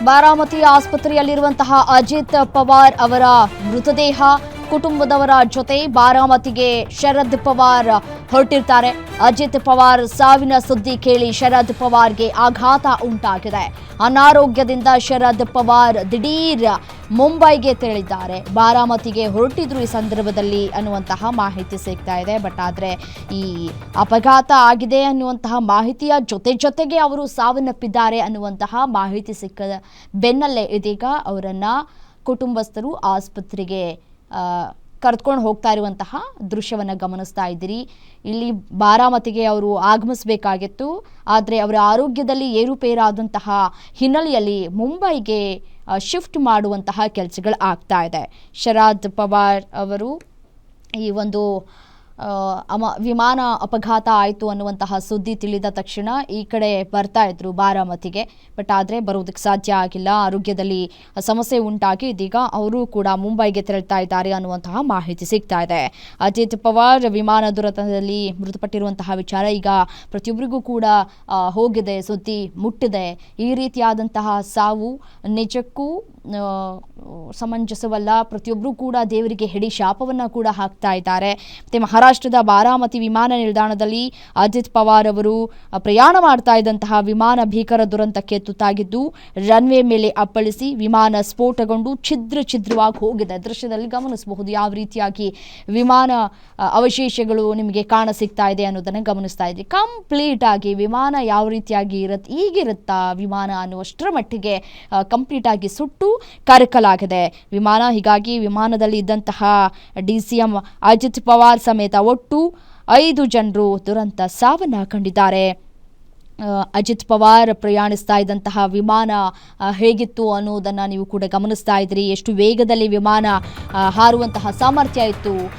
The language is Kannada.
ಬಾರಾಮತಿ ಆಸ್ಪತ್ರೆಯಲ್ಲಿರುವಂತಹ ಅಜಿತ್ ಪವಾರ್ ಅವರ ಮೃತದೇಹ ಕುಟುಂಬದವರ ಜೊತೆ ಬಾರಾಮತಿಗೆ ಶರದ್ ಪವಾರ್ ಹೊರಟಿರ್ತಾರೆ. ಅಜಿತ್ ಪವಾರ್ ಸಾವಿನ ಸುದ್ದಿ ಕೇಳಿ ಶರದ್ ಪವಾರ್ಗೆ ಆಘಾತ ಉಂಟಾಗಿದೆ. ಅನಾರೋಗ್ಯದಿಂದ ಶರದ್ ಪವಾರ್ ದಿಢೀರ್ ಮುಂಬೈಗೆ ತೆರಳಿದ್ದಾರೆ. ಬಾರಾಮತಿಗೆ ಹೊರಟಿದ್ರು ಈ ಸಂದರ್ಭದಲ್ಲಿ ಅನ್ನುವಂತಹ ಮಾಹಿತಿ ಸಿಗ್ತಾ ಇದೆ. ಬಟ್ ಆದರೆ ಈ ಅಪಘಾತ ಆಗಿದೆ ಅನ್ನುವಂತಹ ಮಾಹಿತಿಯ ಜೊತೆಗೆ ಅವರು ಸಾವನ್ನಪ್ಪಿದ್ದಾರೆ ಅನ್ನುವಂತಹ ಮಾಹಿತಿ ಸಿಕ್ಕ ಬೆನ್ನಲ್ಲೇ ಇದೀಗ ಅವರನ್ನ ಕುಟುಂಬಸ್ಥರು ಆಸ್ಪತ್ರೆಗೆ ಕರೆದುಕೊಂಡು ಹೋಗ್ತಾ ಇರುವಂತಹ ದೃಶ್ಯವನ್ನು ಗಮನಿಸ್ತಾ ಇದ್ದೀರಿ. ಇಲ್ಲಿ ಬಾರಾಮತಿಗೆ ಅವರು ಆಗಮಿಸಬೇಕಾಗಿತ್ತು, ಆದರೆ ಅವರ ಆರೋಗ್ಯದಲ್ಲಿ ಏರುಪೇರಾದಂತಹ ಹಿನ್ನೆಲೆಯಲ್ಲಿ ಮುಂಬೈಗೆ ಶಿಫ್ಟ್ ಮಾಡುವಂತಹ ಕೆಲಸಗಳು ಆಗ್ತಾ ಇದೆ. ಶರದ್ ಪವಾರ್ ಅವರು ಈ ಒಂದು ವಿಮಾನ ಅಪಘಾತ ಆಯಿತು ಅನ್ನುವಂತಹ ಸುದ್ದಿ ತಿಳಿದ ತಕ್ಷಣ ಈ ಕಡೆ ಬರ್ತಾ ಇದ್ರು ಬಾರಾಮತಿಗೆ. ಬಟ್ ಆದರೆ ಬರೋದಕ್ಕೆ ಸಾಧ್ಯ ಆಗಿಲ್ಲ, ಆರೋಗ್ಯದಲ್ಲಿ ಸಮಸ್ಯೆ ಉಂಟಾಗಿ ಇದೀಗ ಅವರು ಕೂಡ ಮುಂಬೈಗೆ ತೆರಳ್ತಾ ಇದ್ದಾರೆ ಅನ್ನುವಂತಹ ಮಾಹಿತಿ ಸಿಗ್ತಾ ಇದೆ. ಅಜಿತ್ ಪವಾರ್ ವಿಮಾನ ದುರಂತದಲ್ಲಿ ಮೃತಪಟ್ಟಿರುವಂತಹ ವಿಚಾರ ಈಗ ಪ್ರತಿಯೊಬ್ಬರಿಗೂ ಕೂಡ ಹೋಗಿದೆ, ಸುದ್ದಿ ಮುಟ್ಟಿದೆ. ಈ ರೀತಿಯಾದಂತಹ ಸಾವು ನಿಜಕ್ಕೂ ಸಮಂಜಸವಲ್ಲ. ಪ್ರತಿಯೊಬ್ಬರೂ ಕೂಡ ದೇವರಿಗೆ ಹಿಡಿ ಶಾಪವನ್ನು ಕೂಡ ಹಾಕ್ತಾ ಇದ್ದಾರೆ. ಮತ್ತು ಮಹಾರಾಷ್ಟ್ರದ ಬಾರಾಮತಿ ವಿಮಾನ ನಿಲ್ದಾಣದಲ್ಲಿ ಅಜಿತ್ ಪವಾರ್ ಅವರು ಪ್ರಯಾಣ ಮಾಡ್ತಾ ಇದ್ದಂತಹ ವಿಮಾನ ಭೀಕರ ದುರಂತಕ್ಕೆ ತುತ್ತಾಗಿದ್ದು ರನ್ವೇ ಮೇಲೆ ಅಪ್ಪಳಿಸಿ ವಿಮಾನ ಸ್ಫೋಟಗೊಂಡು ಛಿದ್ರವಾಗಿ ಹೋಗಿದೆ. ದೃಶ್ಯದಲ್ಲಿ ಗಮನಿಸಬಹುದು ಯಾವ ರೀತಿಯಾಗಿ ವಿಮಾನ ಅವಶೇಷಗಳು ನಿಮಗೆ ಕಾಣ ಸಿಗ್ತಾ ಇದೆ ಅನ್ನೋದನ್ನು ಗಮನಿಸ್ತಾ ಇದ್ರಿ. ಕಂಪ್ಲೀಟ್ ಆಗಿ ವಿಮಾನ ಯಾವ ರೀತಿಯಾಗಿ ಈಗಿರುತ್ತಾ ವಿಮಾನ ಅನ್ನುವಷ್ಟರ ಮಟ್ಟಿಗೆ ಕಂಪ್ಲೀಟ್ ಆಗಿ ಸುಟ್ಟು ಕರಕಲಾಗಿದೆ ವಿಮಾನ. ಹೀಗಾಗಿ ವಿಮಾನದಲ್ಲಿ ಇದ್ದಂತಹ DCM ಅಜಿತ್ ಪವಾರ್ ಸಮೇತ ಒಟ್ಟು 5 ಜನರು ದುರಂತ ಸಾವನ್ನ ಕಂಡಿದ್ದಾರೆ. ಅಜಿತ್ ಪವಾರ್ ಪ್ರಯಾಣಿಸ್ತಾ ಇದ್ದಂತಹ ವಿಮಾನ ಹೇಗಿತ್ತು ಅನ್ನೋದನ್ನು ನೀವು ಕೂಡ ಗಮನಿಸ್ತಾ ಇದ್ರಿ. ಎಷ್ಟು ವೇಗದಲ್ಲಿ ವಿಮಾನ ಹಾರುವಂತಹ ಸಾಮರ್ಥ್ಯ ಇತ್ತು,